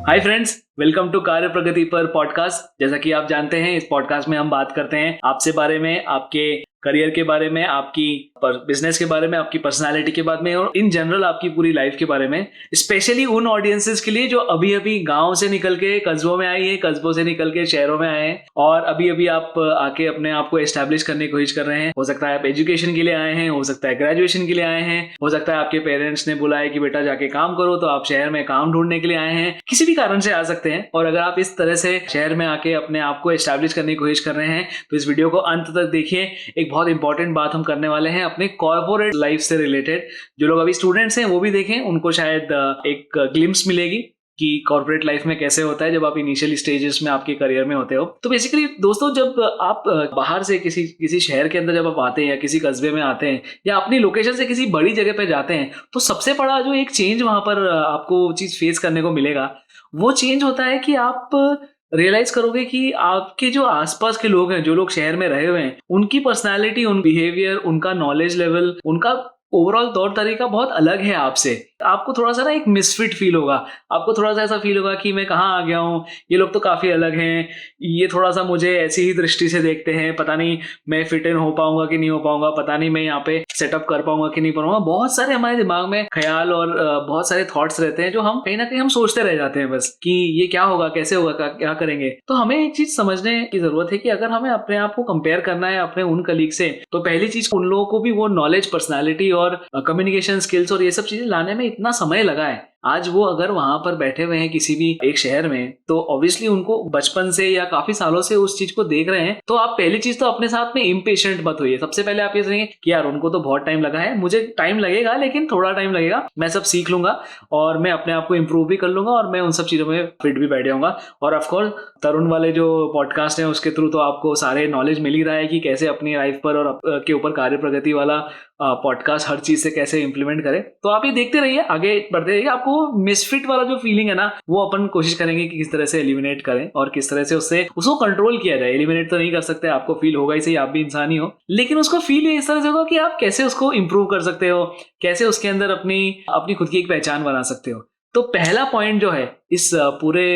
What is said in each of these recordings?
Hi friends, welcome to कार्य प्रगति पर podcast. जैसा कि आप जानते हैं, इस पॉडकास्ट में हम बात करते हैं आपसे बारे में, आपके करियर के बारे में, आपकी बिजनेस के बारे में, आपकी पर्सनालिटी के बारे में और इन जनरल आपकी पूरी लाइफ के बारे में। स्पेशली उन ऑडियंसेस के लिए जो अभी अभी गांव से निकल के कस्बों में आई है, कस्बों से निकल के शहरों में आए हैं और अभी अभी आप आके अपने आप को एस्टैब्लिश करने की कोशिश कर रहे हैं। हो सकता है आप एजुकेशन के लिए आए हैं, हो सकता है ग्रेजुएशन के लिए आए हैं, हो सकता है आपके पेरेंट्स ने बुलाया कि बेटा जाके काम करो, तो आप शहर में काम ढूंढने के लिए आए हैं। किसी भी कारण से आ सकते हैं। और अगर आप इस तरह से शहर में आके अपने आप को एस्टैब्लिश करने की कोशिश कर रहे हैं तो इस वीडियो को अंत तक देखिए। एक बहुत इंपॉर्टेंट बात हम करने वाले हैं अपने कॉर्पोरेट लाइफ से रिलेटेड। जो लोग अभी स्टूडेंट्स हैं वो भी देखें, उनको शायद एक ग्लिम्स मिलेगी कि कॉर्पोरेट लाइफ में कैसे होता है जब आप इनिशियल स्टेजेस में आपके करियर में होते हो। तो बेसिकली दोस्तों, जब आप बाहर से किसी शहर के अंदर जब आप आते हैं या किसी कस्बे में आते हैं या अपनी लोकेशन से किसी बड़ी जगह पे जाते हैं, तो सबसे बड़ा जो एक चेंज वहां पर आपको चीज फेस करने को मिलेगा, वो चेंज होता है कि आप रियलाइज करोगे कि आपके जो आसपास के लोग हैं, जो लोग शहर में रहे हुए हैं, उनकी पर्सनालिटी, उन बिहेवियर, उनका नॉलेज लेवल, उनका ओवरऑल तौर तरीका बहुत अलग है आपसे। आपको थोड़ा सा ना एक मिसफिट फील होगा। आपको थोड़ा सा ऐसा फील होगा कि मैं कहाँ आ गया हूँ, ये लोग तो काफी अलग हैं, ये थोड़ा सा मुझे ऐसी ही दृष्टि से देखते हैं, पता नहीं मैं फिट इन हो पाऊंगा कि नहीं हो पाऊंगा, पता नहीं मैं यहाँ पे सेटअप कर पाऊंगा कि नहीं पाऊंगा। बहुत सारे हमारे दिमाग में ख्याल और बहुत सारे थॉट्स रहते हैं जो हम कहीं ना कहीं हम सोचते रह जाते हैं बस कि ये क्या होगा, कैसे होगा, क्या करेंगे। तो हमें एक चीज समझने की जरूरत है कि अगर हमें अपने आप को कंपेयर करना है अपने उन कलीग से, तो पहली चीज उन लोगों को भी वो नॉलेज, पर्सनैलिटी और कम्युनिकेशन स्किल्स और ये सब चीजें लाने में इतना समय लगा है। आज वो अगर वहां पर बैठे हुए हैं किसी भी एक शहर में, तो ऑब्वियसली उनको बचपन से या काफी सालों से उस चीज को देख रहे हैं। तो आप पहली चीज तो अपने साथ में इम्पेशेंट मत होइए। सबसे पहले आप ये सोचेंगे कि यार उनको तो बहुत टाइम लगा है, मुझे टाइम लगेगा लेकिन थोड़ा टाइम लगेगा, मैं सब सीख लूंगा और मैं अपने आप को इम्प्रूव भी कर लूंगा और मैं उन सब चीजों में फिट भी बैठ जाऊंगा। और ऑफकोर्स तरुण वाले जो पॉडकास्ट है उसके थ्रू तो आपको सारे नॉलेज मिल ही रहा है कि कैसे अपनी लाइफ पर और के ऊपर कार्य प्रगति वाला पॉडकास्ट हर चीज से कैसे इंप्लीमेंट करें। तो आप ये देखते रहिए, आगे बढ़ते रहिए। आपको मिसफिट वाला जो फीलिंग है ना, वो अपन कोशिश करेंगे कि किस तरह से एलिमिनेट करें और किस तरह से उसको कंट्रोल किया जाए। एलिमिनेट तो नहीं कर सकते, आपको फील होगा ही सही, आप भी इंसान ही हो, लेकिन उसको फील इस तरह से होगा कि आप कैसे उसको इंप्रूव कर सकते हो, कैसे उसके अंदर अपनी खुद की एक पहचान बना सकते हो। तो पहला पॉइंट जो है इस पूरे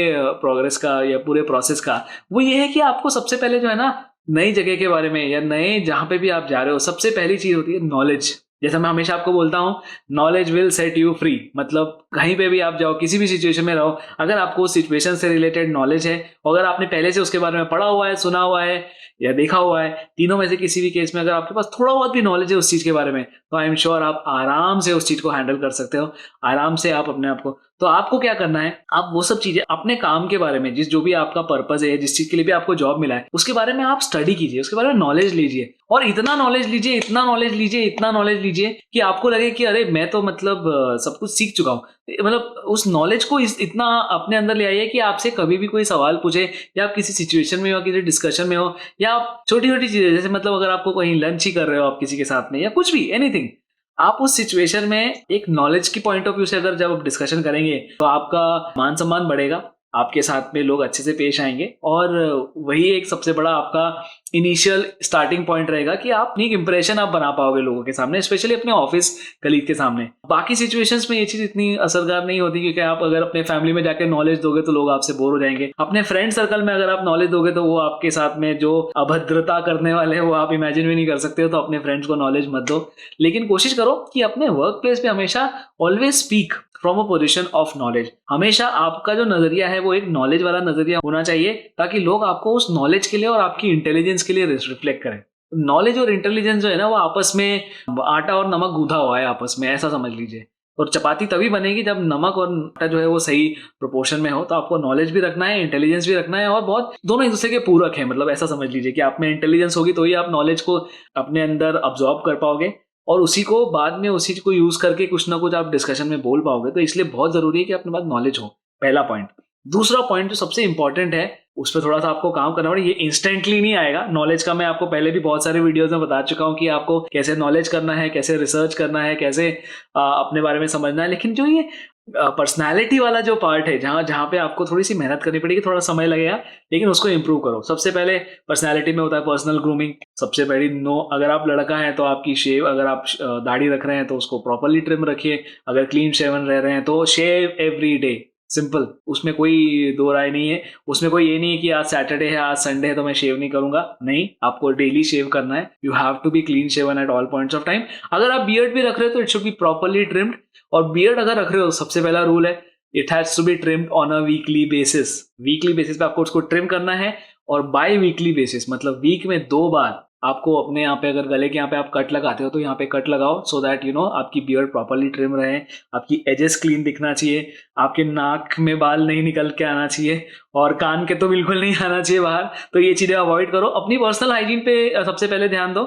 प्रोग्रेस का या पूरे प्रोसेस का, वो ये है कि आपको सबसे पहले जो है ना, नई जगह के बारे में या नए जहां पे भी आप जा रहे हो, सबसे पहली चीज होती है नॉलेज। जैसा मैं हमेशा आपको बोलता हूँ, knowledge will set you free. मतलब कहीं पे भी आप जाओ, किसी भी सिचुएशन में रहो, अगर आपको उस सिचुएशन से रिलेटेड नॉलेज है, अगर आपने पहले से उसके बारे में पढ़ा हुआ है, सुना हुआ है या देखा हुआ है, तीनों में से किसी भी केस में अगर आपके पास थोड़ा बहुत भी नॉलेज है उस चीज के बारे में, तो आई एम श्योर आप आराम से उस चीज को हैंडल कर सकते हो। आराम से आप अपने आप को, तो आपको क्या करना है, आप वो सब चीजें अपने काम के बारे में, जो भी आपका पर्पस है, जिस चीज के लिए भी आपको जॉब मिला है, उसके बारे में आप स्टडी कीजिए, उसके बारे में नॉलेज लीजिए। और इतना नॉलेज लीजिए, इतना नॉलेज लीजिए, इतना नॉलेज लीजिए कि आपको लगे कि अरे मैं तो मतलब सब कुछ सीख चुका हूँ। मतलब उस नॉलेज को इतना अपने अंदर ले आइए कि आपसे कभी भी कोई सवाल पूछे, या आप किसी सिचुएशन में हो, किसी डिस्कशन में हो, या आप छोटी छोटी चीजें, जैसे मतलब अगर आपको कहीं लंच ही कर रहे हो आप किसी के साथ में या कुछ भी, एनीथिंग, आप उस सिचुएशन में एक नॉलेज की पॉइंट ऑफ व्यू से अगर जब आप डिस्कशन करेंगे तो आपका मान सम्मान बढ़ेगा, आपके साथ में लोग अच्छे से पेश आएंगे और वही एक सबसे बड़ा आपका इनिशियल स्टार्टिंग पॉइंट रहेगा कि आप एक इंप्रेशन आप बना पाओगे लोगों के सामने, स्पेशली अपने ऑफिस कलीग के सामने। बाकी सिचुएशंस में ये चीज इतनी असरदार नहीं होती, क्योंकि आप अगर अपने फैमिली में जाकर नॉलेज दोगे तो लोग आपसे बोर हो जाएंगे। अपने फ्रेंड सर्कल में अगर आप नॉलेज दोगे तो वो आपके साथ में जो अभद्रता करने वाले हैं वो आप इमेजिन भी नहीं कर सकते हो। तो अपने फ्रेंड्स को नॉलेज मत दो, लेकिन कोशिश करो कि अपने वर्क प्लेस पे हमेशा always speak from a position of knowledge. हमेशा आपका जो नजरिया है वो एक नॉलेज वाला नजरिया होना चाहिए, ताकि लोग आपको उस नॉलेज के लिए और आपकी इंटेलिजेंस के लिए रिफ्लेक्ट करें। नॉलेज और इंटेलिजेंस जो है ना, वो आपस में आटा और नमक गूंथा हुआ है आपस में, ऐसा समझ लीजिए। और चपाती तभी बनेगी जब नमक और आटा जो है वो सही प्रोपोर्शन में हो। तो आपको नॉलेज भी रखना है, इंटेलिजेंस भी रखना है, और बहुत दोनों एक दूसरे के पूरक है। मतलब ऐसा समझ लीजिए कि आप में इंटेलिजेंस होगी तो ही आप नॉलेज को अपने अंदर अब्जॉर्ब कर पाओगे, और उसी को बाद में उसी को यूज करके कुछ ना कुछ आप डिस्कशन में बोल पाओगे। तो इसलिए बहुत जरूरी है कि अपने पास नॉलेज हो, पहला पॉइंट। दूसरा पॉइंट जो सबसे इंपॉर्टेंट है, उस पर थोड़ा सा आपको काम करना पड़ेगा। ये इंस्टेंटली नहीं आएगा नॉलेज का। मैं आपको पहले भी बहुत सारे वीडियोस में बता चुका हूँ कि आपको कैसे नॉलेज करना है, कैसे रिसर्च करना है, कैसे अपने बारे में समझना है। लेकिन जो ये पर्सनैलिटी वाला जो पार्ट है, जहाँ जहाँ पे आपको थोड़ी सी मेहनत करनी पड़ेगी, थोड़ा समय लगेगा, लेकिन उसको इंप्रूव करो। सबसे पहले पर्सनैलिटी में होता है पर्सनल ग्रूमिंग। सबसे पहली अगर आप लड़का है तो आपकी शेव, अगर आप दाढ़ी रख रहे हैं तो उसको प्रॉपरली ट्रिम रखिए। अगर क्लीन शेवन रह रहे हैं तो शेव एवरी डे, सिंपल, उसमें कोई दो राय नहीं है। उसमें कोई ये नहीं है कि आज सैटरडे है, आज संडे है तो मैं शेव नहीं करूंगा। नहीं, आपको डेली शेव करना है। You have to be clean shaven at all points of time. अगर आप बियर्ड भी रख रहे हो तो it should be properly trimmed. और बियर्ड अगर रख रहे हो, सबसे पहला रूल है, it has to be trimmed on a weekly basis. Weekly basis पे आपको उसको ट्रिम करना है। और बाय वीकली बेसिस मतलब वीक में 2 बार आपको अपने यहाँ पे, अगर गले के यहाँ पे आप कट लगाते हो तो यहाँ पे कट लगाओ, सो दैट यू नो आपकी बियर्ड प्रॉपरली ट्रिम रहे, आपकी एजेस क्लीन दिखना चाहिए, आपके नाक में बाल नहीं निकल के आना चाहिए, और कान के तो बिल्कुल नहीं आना चाहिए बाहर। तो ये चीजें अवॉइड करो। अपनी पर्सनल हाइजीन पे सबसे पहले ध्यान दो।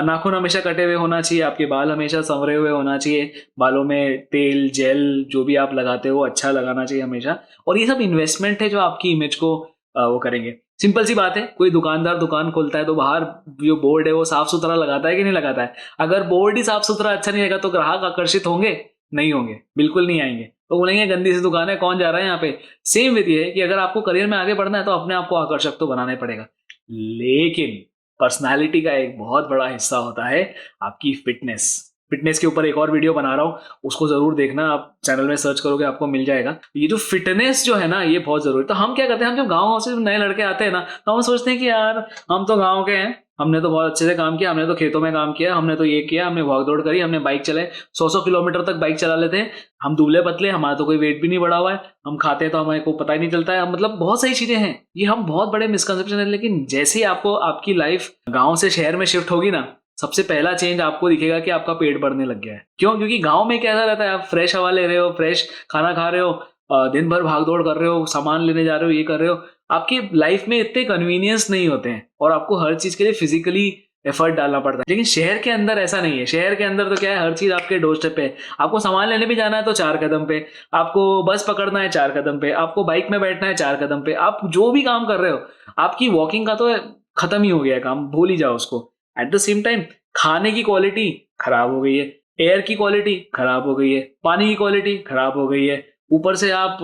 नाखून हमेशा कटे हुए होना चाहिए, आपके बाल हमेशा संवरे हुए होना चाहिए, बालों में तेल जेल जो भी आप लगाते हो अच्छा लगाना चाहिए हमेशा। और ये सब इन्वेस्टमेंट है जो आपकी इमेज को वो करेंगे। सिंपल सी बात है, कोई दुकानदार दुकान खोलता है तो बाहर जो बोर्ड है वो साफ सुथरा लगाता है कि नहीं लगाता है? अगर बोर्ड ही साफ सुथरा अच्छा नहीं रहेगा तो ग्राहक आकर्षित होंगे? नहीं होंगे, बिल्कुल नहीं आएंगे। तो बोलेंगे गंदी सी दुकान है, कौन जा रहा है यहाँ पे। सेम विधि है कि अगर आपको करियर में आगे बढ़ना है तो अपने आप को आकर्षक तो बनाना ही पड़ेगा, लेकिन पर्सनालिटी का एक बहुत बड़ा हिस्सा होता है आपकी फिटनेस। फिटनेस के ऊपर एक और वीडियो बना रहा हूँ, उसको जरूर देखना, आप चैनल में सर्च करोगे आपको मिल जाएगा। ये जो फिटनेस जो है ना, ये बहुत जरूरी है। तो हम क्या करते हैं, हम जब गाँव से नए लड़के आते हैं ना, तो हम सोचते हैं कि यार हम तो गाँव के हैं, हमने तो बहुत अच्छे से काम किया, हमने तो खेतों में काम किया, हमने तो ये किया, हमने भाग दौड़ करी, हमने बाइक चलाए, 100 किलोमीटर तक बाइक चला लेते हैं, हम दुबले पतले, हमारा तो कोई वेट भी नहीं बढ़ा हुआ है, हम खाते हैं तो हमारे को पता ही नहीं चलता है। मतलब बहुत सारी चीजें हैं, ये हम बहुत बड़े मिसकंसेप्शन है। लेकिन जैसे ही आपको आपकी लाइफ गाँव से शहर में शिफ्ट होगी ना, सबसे पहला चेंज आपको दिखेगा कि आपका पेट बढ़ने लग गया है। क्यों? क्योंकि गांव में कैसा रहता है, आप फ्रेश हवा ले रहे हो, फ्रेश खाना खा रहे हो, दिन भर भाग दौड़ कर रहे हो, सामान लेने जा रहे हो, ये कर रहे हो, आपकी लाइफ में इतने कन्वीनियंस नहीं होते हैं और आपको हर चीज के लिए फिजिकली एफर्ट डालना पड़ता है। लेकिन शहर के अंदर ऐसा नहीं है। शहर के अंदर तो क्या है, हर चीज आपके डोर स्टेप पे है। आपको सामान लेने भी जाना है तो 4 कदम पे, आपको बस पकड़ना है 4 कदम पे, आपको बाइक में बैठना है 4 कदम पे, आप जो भी काम कर रहे हो, आपकी वॉकिंग का तो खत्म ही हो गया है काम, भूल ही जाओ उसको। एट द सेम टाइम खाने की क्वालिटी खराब हो गई है, एयर की क्वालिटी खराब हो गई है, पानी की क्वालिटी खराब हो गई है, ऊपर से आप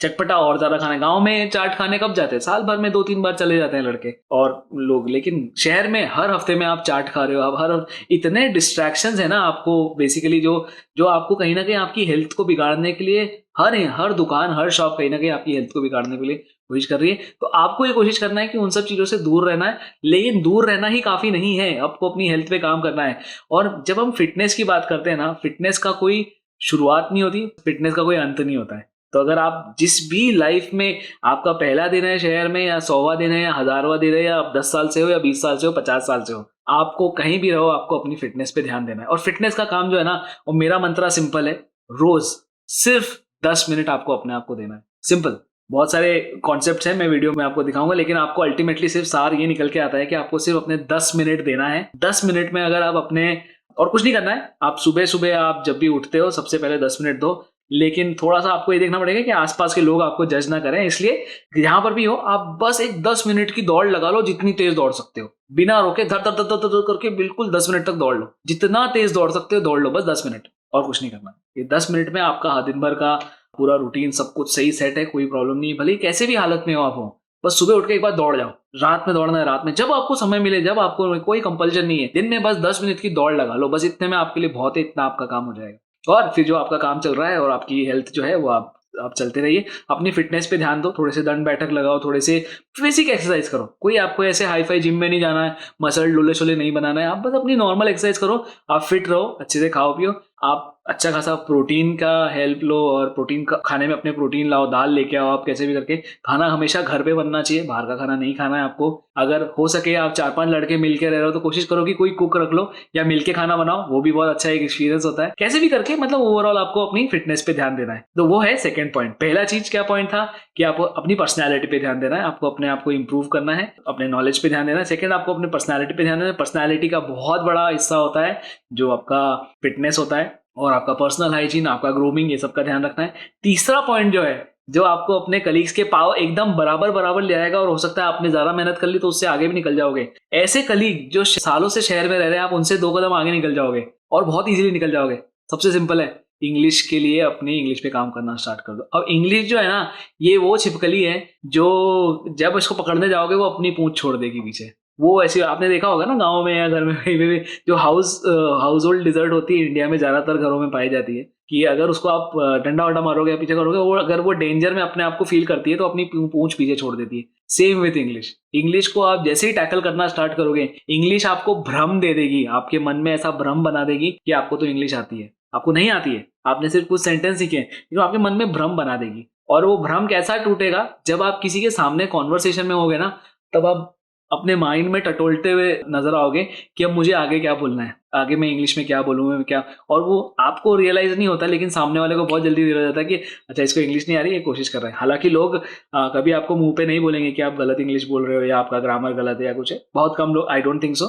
चटपटा और ज्यादा खाना। गांव में चाट खाने कब जाते हैं? साल भर में 2-3 बार चले जाते हैं लड़के और लोग। लेकिन शहर में हर हफ्ते में आप चाट खा रहे हो, आप हर इतने डिस्ट्रैक्शंस है ना आपको, बेसिकली जो जो आपको कहीं ना कहीं आपकी हेल्थ को बिगाड़ने के लिए, हर दुकान हर शॉप कहीं ना कहीं आपकी हेल्थ को बिगाड़ने के लिए कोशिश कर रही है। तो आपको ये कोशिश करना है कि उन सब चीजों से दूर रहना है। लेकिन दूर रहना ही काफी नहीं है, आपको अपनी हेल्थ पे काम करना है। और जब हम फिटनेस की बात करते हैं ना, फिटनेस का कोई शुरुआत नहीं होती, फिटनेस का कोई अंत नहीं होता है। तो अगर आप जिस भी लाइफ में आपका पहला दिन है शहर में, या 100वां दिन है, या 1000वां दिन है, या आप 10 साल से हो, या 20 साल से हो, 50 साल से हो, आपको कहीं भी रहो, आपको अपनी फिटनेस पे ध्यान देना है। और फिटनेस का काम जो है ना, वो मेरा मंत्रा सिंपल है, रोज सिर्फ 10 मिनट आपको अपने आप को देना है। सिंपल। बहुत सारे कॉन्सेप्ट्स हैं, मैं वीडियो में आपको दिखाऊंगा, लेकिन आपको अल्टीमेटली सिर्फ सार ये निकल के आता है कि आपको सिर्फ अपने 10 मिनट देना है। 10 मिनट में अगर आप अपने, और कुछ नहीं करना है, आप सुबह सुबह आप जब भी उठते हो सबसे पहले 10 मिनट दो। लेकिन थोड़ा सा आपको ये देखना पड़ेगा कि आसपास के लोग आपको जज ना करें, इसलिए जहां पर भी हो आप बस एक 10 मिनट की दौड़ लगा लो, जितनी तेज दौड़ सकते हो, बिना रोके धर धर धर धर धर करके बिल्कुल 10 मिनट तक दौड़ लो, जितना तेज दौड़ सकते हो दौड़ लो, बस 10 मिनट, और कुछ नहीं करना। ये 10 मिनट में आपका दिन भर का पूरा रूटीन सब कुछ सही सेट है, कोई प्रॉब्लम नहीं है। भले कैसे भी हालत में हो आप, हो बस सुबह उठ के एक बार दौड़ जाओ। रात में दौड़ना है, रात में जब आपको समय मिले, जब आपको, कोई कंपल्शन नहीं है, दिन में बस 10 मिनट की दौड़ लगा लो, बस इतने में आपके लिए बहुत है, इतना आपका काम हो जाएगा। और फिर जो आपका काम चल रहा है और आपकी हेल्थ जो है वो आप चलते रहिए। अपनी फिटनेस पे ध्यान दो, थोड़े से दंड बैठक लगाओ, थोड़े से बेसिक एक्सरसाइज करो। कोई आपको ऐसे हाई फाई जिम में नहीं जाना है, मसल डोले शोले नहीं बनाना है, आप बस अपनी नॉर्मल एक्सरसाइज करो, आप फिट रहो, अच्छे से खाओ पियो, आप अच्छा खासा प्रोटीन का हेल्प लो, और प्रोटीन का खाने में अपने प्रोटीन लाओ, दाल लेके आओ, आप कैसे भी करके। खाना हमेशा घर पे बनना चाहिए, बाहर का खाना नहीं खाना है आपको। अगर हो सके आप 4-5 लड़के मिलके रह रहे हो तो कोशिश करो कि कोई कुक रख लो, या मिलके खाना बनाओ, वो भी बहुत अच्छा एक एक्सपीरियंस होता है। कैसे भी करके मतलब ओवरऑल आपको अपनी फिटनेस पे ध्यान देना है। तो वो है सेकंड पॉइंट। पहला चीज क्या पॉइंट था कि आपको अपनी पर्सनैलिटी पे ध्यान देना है, आपको अपने आप को इंप्रूव करना है, अपने नॉलेज पे ध्यान देना है। सेकंड, आपको अपनी पर्सनैलिटी पे ध्यान देना है। पर्सनैलिटी का बहुत बड़ा हिस्सा होता है जो आपका फिटनेस होता है, और आपका पर्सनल हाइजीन, आपका ग्रूमिंग, ये सब का ध्यान रखना है। तीसरा पॉइंट जो है, जो आपको अपने कलीग्स के पाव एकदम बराबर बराबर ले आएगा, और हो सकता है आपने ज्यादा मेहनत कर ली तो उससे आगे भी निकल जाओगे। ऐसे कलीग जो सालों से शहर में रह रहे हैं, आप उनसे 2 कदम आगे निकल जाओगे, और बहुत इजीली निकल जाओगे। सबसे सिंपल है, इंग्लिश के लिए अपनी इंग्लिश पे काम करना स्टार्ट कर दो। अब इंग्लिश जो है ना, ये वो छिपकली है जो जब इसको पकड़ने जाओगे वो अपनी पूंछ छोड़ देगी पीछे। वो ऐसे आपने देखा होगा ना, गांव में या घर में कहीं भी जो हाउस होल्ड डिजर्ट होती है, इंडिया में ज्यादातर घरों में पाई जाती है। कि अगर उसको आप डंडा वंडा मारोगे या पीछे करोगे, वो अगर वो डेंजर में अपने आप को फील करती है तो अपनी पूंछ पीछे छोड़ देती है। सेम विथ इंग्लिश, इंग्लिश को आप जैसे ही टैकल करना स्टार्ट करोगे, इंग्लिश आपको भ्रम दे देगी, आपके मन में ऐसा भ्रम बना देगी कि आपको तो इंग्लिश आती है, आपको नहीं आती है, आपने सिर्फ कुछ सेंटेंस सीखे हैं, लेकिन आपके मन में भ्रम बना देगी। और वो भ्रम कैसा टूटेगा, जब आप किसी के सामने कॉन्वर्सेशन में होगे ना, तब आप अपने माइंड में टटोलते हुए नजर आओगे कि अब मुझे आगे क्या बोलना है, आगे मैं इंग्लिश में क्या बोलूँ, मैं क्या। और वो आपको रियलाइज नहीं होता, लेकिन सामने वाले को बहुत जल्दी रियलाइज होता है कि अच्छा इसको इंग्लिश नहीं आ रही है, कोशिश कर रहा है। हालांकि लोग कभी आपको मुंह पे नहीं बोलेंगे कि आप गलत इंग्लिश बोल रहे हो या आपका ग्रामर गलत है या कुछ है। बहुत कम लोग, आई डोंट थिंक सो,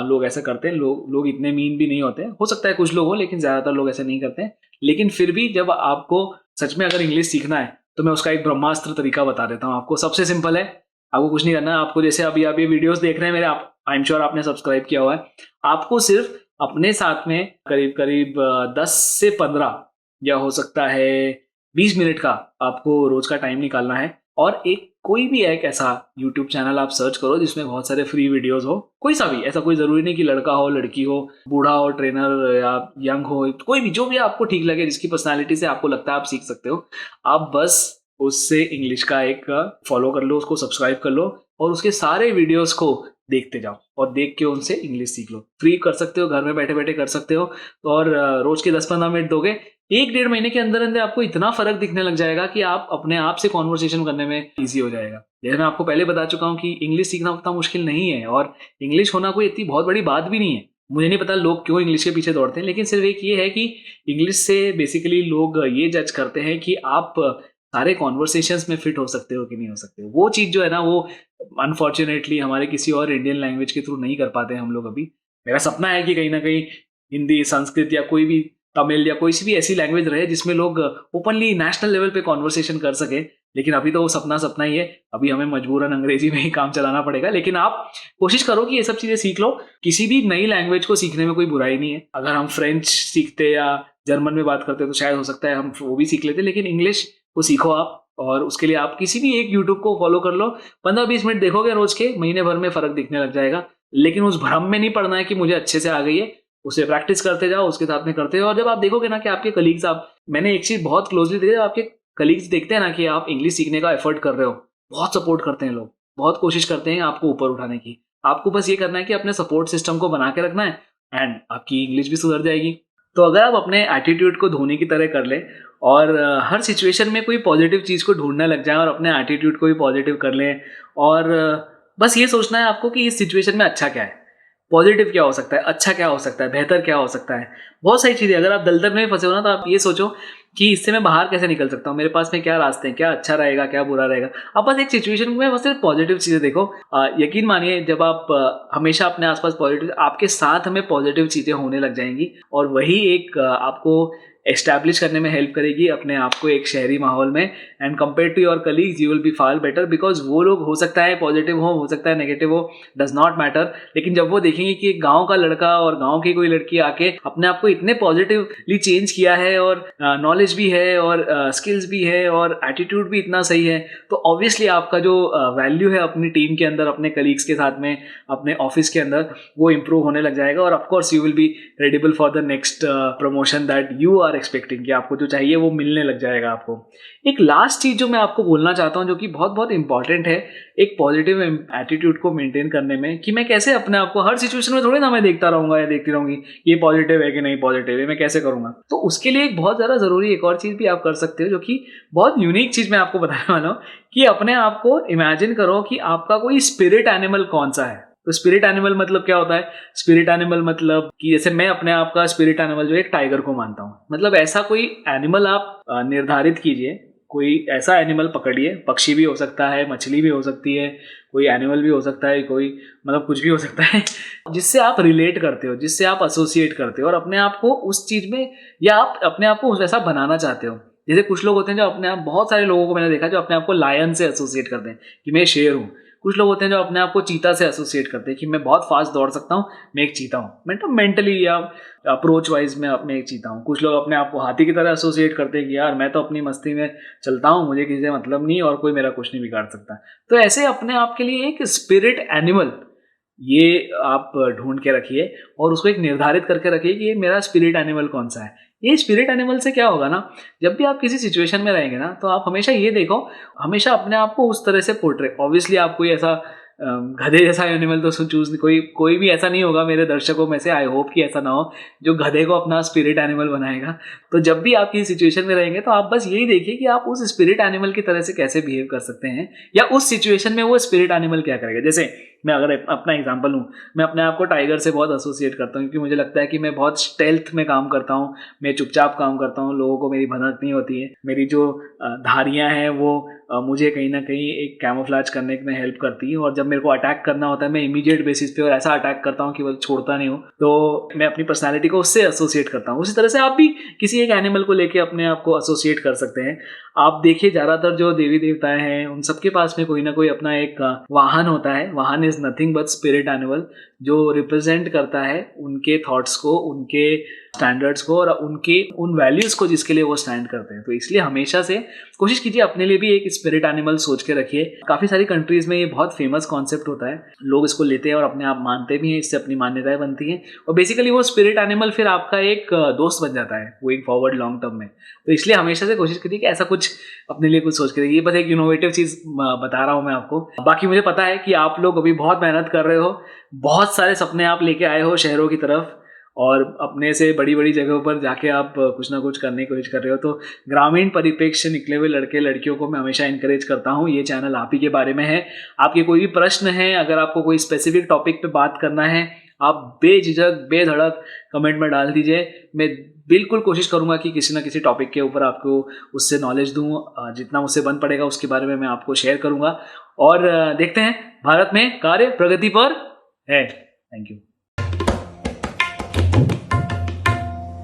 लोग ऐसा करते हैं। लोग इतने मीन भी नहीं होते हैं, हो सकता है कुछ लोग हो, लेकिन ज्यादातर लोग ऐसे नहीं करते हैं। लेकिन फिर भी जब आपको सच में अगर इंग्लिश सीखना है, तो मैं उसका एक ब्रह्मास्त्र तरीका बता देता हूँ आपको। सबसे सिंपल है, आपको कुछ नहीं करना है। आपको जैसे अभी आप ये वीडियोस देख रहे हैं मेरे, आप आई एम श्योर आपने सब्सक्राइब किया हुआ है। आपको सिर्फ अपने साथ में करीब करीब 10 से 15 या हो सकता है 20 मिनट का आपको रोज का टाइम निकालना है, और एक कोई भी एक ऐसा यूट्यूब चैनल आप सर्च करो जिसमें बहुत सारे फ्री वीडियोस हो। कोई सा भी, ऐसा कोई जरूरी नहीं कि लड़का हो, लड़की हो, बूढ़ा हो, ट्रेनर या यंग हो, कोई भी, जो भी आपको ठीक लगे, जिसकी पर्सनालिटी से आपको लगता है आप सीख सकते हो, आप बस उससे इंग्लिश का एक फॉलो कर लो, उसको सब्सक्राइब कर लो, और उसके सारे वीडियोस को देखते जाओ और देख के उनसे इंग्लिश सीख लो। फ्री कर सकते हो, घर में बैठे बैठे कर सकते हो। और रोज के 10-15 मिनट दोगे, 1-1.5 महीने के अंदर अंदर आपको इतना फर्क दिखने लग जाएगा कि आप अपने आप से कॉन्वर्सेशन करने में ईजी हो जाएगा। जैसे मैं आपको पहले बता चुका हूँ कि इंग्लिश सीखना उतना मुश्किल नहीं है, और इंग्लिश होना कोई इतनी बहुत बड़ी बात भी नहीं है। मुझे नहीं पता लोग क्यों इंग्लिश के पीछे दौड़ते हैं, लेकिन सिर्फ एक ये है कि इंग्लिश से बेसिकली लोग ये जज करते हैं कि आप सारे कॉन्वर्सेशंस में फिट हो सकते हो कि नहीं हो सकते हो। वो चीज़ जो है ना, वो अनफॉर्चुनेटली हमारे किसी और इंडियन लैंग्वेज के थ्रू नहीं कर पाते हैं हम लोग अभी। मेरा सपना है कि कहीं ना कहीं हिंदी, संस्कृत या कोई भी तमिल या कोई सी भी ऐसी लैंग्वेज रहे जिसमें लोग ओपनली नेशनल लेवल पे कॉन्वर्सेशन कर सके। लेकिन अभी तो वो सपना सपना ही है, अभी हमें मजबूरन अंग्रेजी में ही काम चलाना पड़ेगा। लेकिन आप कोशिश करो कि ये सब चीज़ें सीख लो। किसी भी नई लैंग्वेज को सीखने में कोई बुराई नहीं है। अगर हम फ्रेंच सीखते या जर्मन में बात करते तो शायद हो सकता है हम वो भी सीख लेते, लेकिन इंग्लिश को सीखो आप। और उसके लिए आप किसी भी एक यूट्यूब को फॉलो कर लो, 15-20 मिनट देखोगे रोज के, महीने भर में फर्क दिखने लग जाएगा। लेकिन उस भ्रम में नहीं पड़ना है कि मुझे अच्छे से आ गई है, उसे प्रैक्टिस करते जाओ, उसके साथ में करते जाओ। और जब आप देखोगे ना कि आपके कलीग्स, आप, मैंने एक चीज बहुत क्लोजली देखी, आपके कलीग्स देखते हैं ना कि आप इंग्लिश सीखने का एफर्ट कर रहे हो, बहुत सपोर्ट करते हैं लोग, बहुत कोशिश करते हैं आपको ऊपर उठाने की। आपको बस ये करना है कि अपने सपोर्ट सिस्टम को बना के रखना है, एंड आपकी इंग्लिश भी सुधर जाएगी। तो अगर आप अपने एटीट्यूड को धोनी की तरह कर ले, और हर सिचुएशन में कोई पॉजिटिव चीज़ को ढूंढने लग जाए, और अपने एटीट्यूड को भी पॉजिटिव कर लें, और बस ये सोचना है आपको कि इस सिचुएशन में अच्छा क्या है, पॉजिटिव क्या हो सकता है, अच्छा क्या हो सकता है, बेहतर क्या हो सकता है। बहुत सारी चीज़ें, अगर आप दलदल में फंसे हो ना, तो आप ये सोचो कि इससे मैं बाहर कैसे निकल सकता हूँ, मेरे पास में क्या रास्ते हैं, क्या अच्छा रहेगा, क्या बुरा रहेगा। आप बस एक सिचुएशन में बस सिर्फ पॉजिटिव चीज़ें देखो। यकीन मानिए, जब आप हमेशा अपने आसपास पॉजिटिव, आपके साथ हमें पॉजिटिव चीज़ें होने लग जाएंगी, और वही एक आपको एस्टैब्लिश करने में हेल्प करेगी अपने आप को एक शहरी माहौल में। And compare to your colleagues you will be far better, because वो लोग हो सकता है पॉजिटिव हो सकता है नेगेटिव हो, डज नॉट मैटर। लेकिन जब वो देखेंगे कि एक गांव का लड़का और गांव की कोई लड़की आके अपने आप को इतने पॉजिटिवली चेंज किया है, और नॉलेज भी है, और स्किल्स भी है, और एटीट्यूड भी इतना सही है, तो ऑब्वियसली आपका जो वैल्यू है अपनी टीम के अंदर, अपने कलीग्स के साथ में, अपने ऑफिस के अंदर, वो इंप्रूव होने लग जाएगा। और of course you will be readable for the next promotion that you are expecting, कि आपको जो चाहिए वो मिलने लग जाएगा आपको। एक लास्ट चीज जो मैं आपको बोलना चाहता हूँ, जो कि बहुत बहुत इंपॉर्टेंट है एक पॉजिटिव एटीट्यूड को मेंटेन करने में, कि मैं कैसे अपने आप को हर सिचुएशन में, थोड़ी ना मैं देखता रहूंगा या देखती रहूंगी ये पॉजिटिव है कि नहीं पॉजिटिव है, मैं कैसे करूंगा। तो उसके लिए एक बहुत ज्यादा जरूरी एक और चीज भी आप कर सकते हो, जो कि बहुत यूनिक चीज मैं आपको बताने वाला हूँ, कि अपने आप को इमेजिन करो कि आपका कोई स्पिरिट एनिमल कौन सा है। तो स्पिरिट एनिमल मतलब क्या होता है? स्पिरिट एनिमल मतलब कि जैसे मैं अपने आप का स्पिरिट एनिमल जो एक टाइगर को मानता हूँ। मतलब ऐसा कोई एनिमल आप निर्धारित कीजिए, कोई ऐसा एनिमल पकड़िए, पक्षी भी हो सकता है, मछली भी हो सकती है, कोई एनिमल भी हो सकता है, कोई मतलब कुछ भी हो सकता है, जिससे आप रिलेट करते हो, जिससे आप एसोसिएट करते हो, और अपने आप को उस चीज में, या आप अपने आप को वैसा बनाना चाहते हो। जैसे कुछ लोग होते हैं जो अपने आप, बहुत सारे लोगों को मैंने देखा जो अपने आप को लायन से एसोसिएट करते हैं कि मैं शेर हूँ। कुछ लोग होते हैं जो अपने आप को चीता से एसोसिएट करते हैं कि मैं बहुत फास्ट दौड़ सकता हूँ, मैं एक चीता हूँ, मतलब मेंटली या अप्रोच वाइज मैं एक चीता हूँ। कुछ लोग अपने आप को हाथी की तरह एसोसिएट करते हैं कि यार मैं तो अपनी मस्ती में चलता हूँ, मुझे किसी से मतलब नहीं, और कोई मेरा कुछ नहीं बिगाड़ सकता। तो ऐसे अपने आप के लिए एक स्पिरिट एनिमल ये आप ढूंढ के रखिए, और उसको एक निर्धारित करके रखिए कि ये मेरा स्पिरिट एनिमल कौन सा है। ये स्पिरिट एनिमल से क्या होगा ना, जब भी आप किसी सिचुएशन में रहेंगे ना, तो आप हमेशा ये देखो, हमेशा अपने आप को उस तरह से पोर्ट्रे, ऑब्वियसली आप कोई ऐसा गधे जैसा एनिमल तो चूज, कोई भी ऐसा नहीं होगा मेरे दर्शकों में से, आई होप कि ऐसा ना हो जो गधे को अपना स्पिरिट एनिमल बनाएगा। तो जब भी आप किसी सिचुएशन में रहेंगे तो आप बस यही देखिए कि आप उस स्पिरिट एनिमल की तरह से कैसे बिहेव कर सकते हैं, या उस सिचुएशन में वो स्पिरिट एनिमल क्या करेगा। जैसे मैं अगर अपना एग्जांपल लूँ, मैं अपने आप को टाइगर से बहुत एसोसिएट करता हूँ, क्योंकि मुझे लगता है कि मैं बहुत स्टेल्थ में काम करता हूँ, मैं चुपचाप काम करता हूँ, लोगों को मेरी भनक नहीं होती है, मेरी जो धारियाँ हैं वो मुझे कहीं ना कहीं एक कैमोफ्लेज करने में हेल्प करती है, और जब मेरे को अटैक करना होता है मैं इमीडिएट बेसिस पे और ऐसा अटैक करता हूँ कि वो छोड़ता नहीं हूँ। तो मैं अपनी पर्सनैलिटी को उससे एसोसिएट करता हूँ। उसी तरह से आप भी किसी एक एनिमल को लेके अपने आप को एसोसिएट कर सकते हैं। आप देखिए ज़्यादातर जो देवी देवताएं हैं उन सबके पास में कोई ना कोई अपना एक वाहन होता है। वाहन is nothing but spirit animal, जो रिप्रेजेंट करता है उनके थॉट्स को, उनके स्टैंडर्ड्स को और उनके उन वैल्यूज़ को जिसके लिए वो स्टैंड करते हैं। तो इसलिए हमेशा से कोशिश कीजिए अपने लिए भी एक स्पिरिट एनिमल सोच के रखिए। काफ़ी सारी कंट्रीज़ में ये बहुत फेमस कॉन्सेप्ट होता है, लोग इसको लेते हैं और अपने आप मानते भी हैं, इससे अपनी मान्यताएं बनती हैं, और बेसिकली वो स्पिरिट एनिमल फिर आपका एक दोस्त बन जाता है गोइंग फॉरवर्ड लॉन्ग टर्म में। तो इसलिए हमेशा से कोशिश करिए कि ऐसा कुछ अपने लिए कुछ सोच के रखिए। ये बस एक इनोवेटिव चीज़ बता रहा हूँ मैं आपको। बाकी मुझे पता है कि आप लोग अभी बहुत मेहनत कर रहे हो, बहुत सारे सपने आप लेके आए हो शहरों की तरफ, और अपने से बड़ी बड़ी जगहों पर जाके आप कुछ ना कुछ करने की कोशिश कर रहे हो। तो ग्रामीण परिप्रेक्ष्य से निकले हुए लड़के लड़कियों को मैं हमेशा इंकरेज करता हूँ, ये चैनल आप ही के बारे में है। आपके कोई भी प्रश्न है, अगर आपको कोई स्पेसिफिक टॉपिक पे बात करना है, आप बेझिझक बेधड़क कमेंट में डाल दीजिए। मैं बिल्कुल कोशिश करूँगा कि किसी ना किसी टॉपिक के ऊपर आपको उससे नॉलेज दूँ, जितना मुझसे बन पड़ेगा उसके बारे में मैं आपको शेयर करूँगा। और देखते हैं भारत में कार्य प्रगति पर है। Thank you.